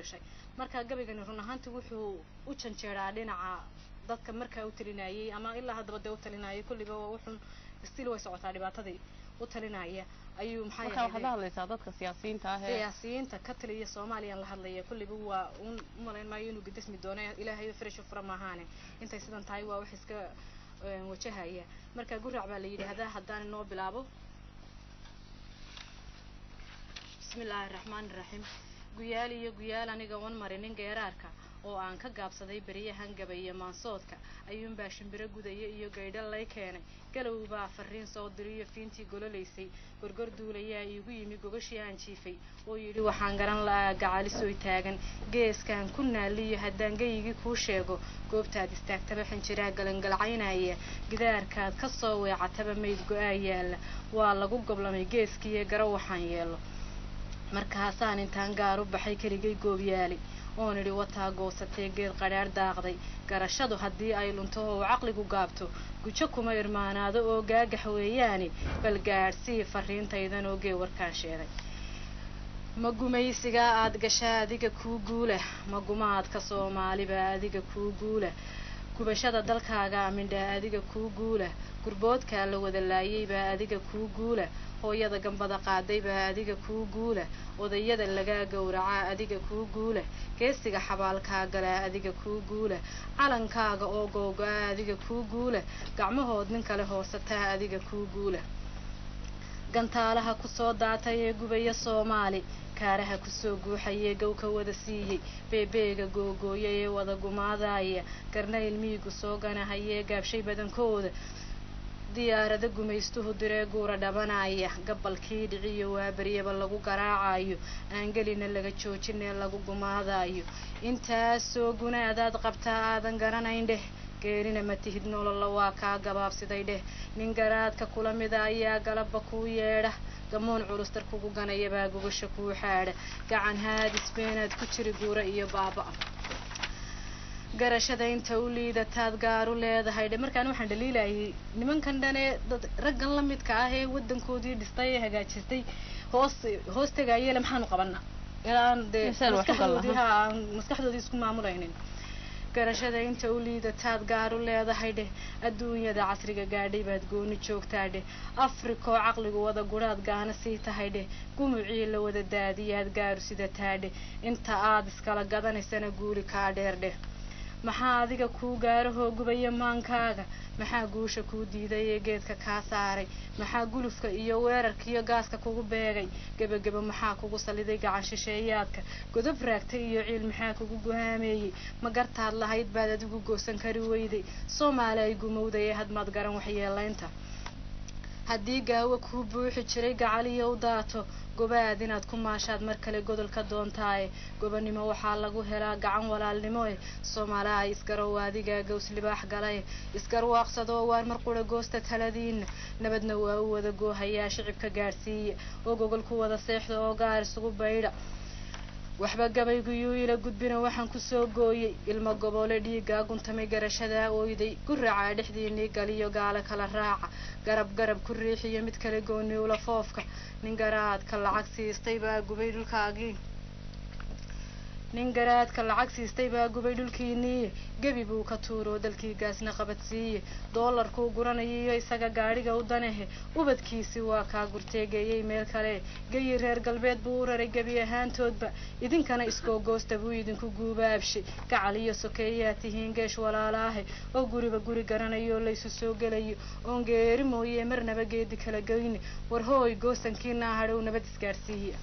dhashay marka gabaygan run ahaantii wuxuu u janjeeraa dhinaca dadka markaa u talinayay ama ilaa haddaba dee u talinayay kulliba wuxuu still way socotaa dhibaatadii u talinaya ayuu maxay marka waxaad la hadlaysaa dadka siyaasiyiinta ka taliya Soomaaliya la hadlaya kulliba waa umaleyn maayo inuu gudismi doono ilaahay fresh fura maahaane intay sidan tahay waa wax iska wajahaya marka gurac baa la yiraahdaa haddaan noo bilaabo bismillaahir rahmaanir rahiim guyaal aniga wan marinin geeraarka oo aan ka gaabsaday bariyahan gabaye maansoodka ayuun baa shimbiro gudaya iyo gaydhal lay keenay galowbaa fariin soo diriyo fiintii gololeysay gorgor duulayaa iigu yimi gogashii aan jiifay oo yidhi waxaan garan la'aa gacaalisooy taagan geeskaan ku naaliyo haddaan gayigii kuu sheego goobtaad istaagtaba xinjiraa galangalcaynaya gidaarkaad ka soo weecataba mayd go'aa yaalla waa lagu goblamay geeskiiyo garo waxaan yeelo markaasaan intaan gaar u baxay keligay goobyaalay oon idhi wataa goosatee geed qadhaar daaqday garashadu haddii ay lunto oo caqligu gaabto gujo kuma irmaanaado oo gaagax weeyaani bal gaadhsii fariintaydan oo gee warkaan sheegay ma gumaysiga aad gashaa adiga kuu guula ma gumaadka Soomaaliba adiga kuu guula gubashada dalkaaga mindha adiga kuu guula gurboodka la wada laayay baa adiga kuu guula hooyada gambada qaaday baa adiga kuu guula odayada laga gowraca adiga kuu guula geesiga xabaalka gala adiga kuu guula calankaaga oo googo'a adiga kuu guula gacmahood nin kale hoosata adiga kuu guula gantaalaha ku soo daatay ee gubaya Soomaali kaaraha ku soo guuxayay gowka wada siiyay beebeega googooyay ee wada gumaadaya garnayl miigu soo ganahayay gaabshay badankooda diyaarada gumaystuhu diree guura dhabanaya gabalkii dhiciyo waa bariyaba lagu garaacayo aan gelina laga joojinee lagu gumaadayo intaas soo gunaadaad qabtaa aadan garanayn dheh geerina ma tihid nolola waa kaa gabaabsiday dheh nin garaadka kula mida ayaa galabba kuu yeedha gamoon culustar kugu ganaya baa gogasha kuu xaadha gacan haadis beenaad ku jiri guura iyo baaba garashada inta u liidataad gaaru leedahay markaan waxaan dhaliilayay nimankan dhane dad raggan la midka ah ee wadankoodii dhistay ee hagaajistay hoos tagaayay maxaanu qabanaa ilaan de maskaxdoodii isku maamulaynin garashada inta u liidataad gaaru leedahay dheh adduunyada casriga gaadhay baad gooni joogtaa dheh afrikoo caqligu wada guraad gaana sii tahay dheh gumucii la wada daadiyaad gaaru sidataa dheh inta aad iskala gadanaysana guuli kaa dheer dheh maxaa adiga kuu gaarahoo gubaya maankaaga maxaa guusha kuu diiday ee geedka kaa saaray maxaa gulufka iyo weerarka iyo gaaska kugu beegay gebageba maxaa kugu saliday gacan shisheeyaadka godob raagtay iyo ciil maxaa kugu guhaameeyey ma gartaad lahayd baad adigu goosan kari weyday Soomaali ay gumowday ee hadmaad garan waxyeelaynta haddii gaawo kuu buuxi jiray gacaliyo u daato gobaad inaad ku maashaad mar kale godolka doontaaye gobanimo waxaa lagu helaa gacan walaalnimo Soomaali ay isgarow adiga gows libaax galay isgarwaaqsado waar mar qura goosta taladiina nabadna waa u wada goohayaa shicibka gaarsiiya oo gogol ku wada seexdo oo gaar isugu baydha waxba gabaygu yuu ila gudbina waxaan ku soo gooyay ilmo gobole dhiiga guntamay garashada ooyday guraca dhexdiinii galiyo gaala kala raaca garab ku riixiyo mid kale gooni ula foofka nin garaadka lacag siistay baa gubay dhulkiinii gabi buu ka tuuro dalkii gaasna qabadsiiye doolarkuu guranayo isaga gaadhiga u danehe ubadkiisi waa kaa gurteegeeyay meel kale gayi reer galbeed buu u raray gebi ahaantoodba idinkana iskoo goosta buu idinku guubaabshay gacal iyo sokeeyaa tihiin geesh walaalaahe oo guriba guri garanayo laysu soo gelayo oon geeri mooye marnaba geedi kala geyne war hooy goosankiina hadhow nabad isgaarsiiya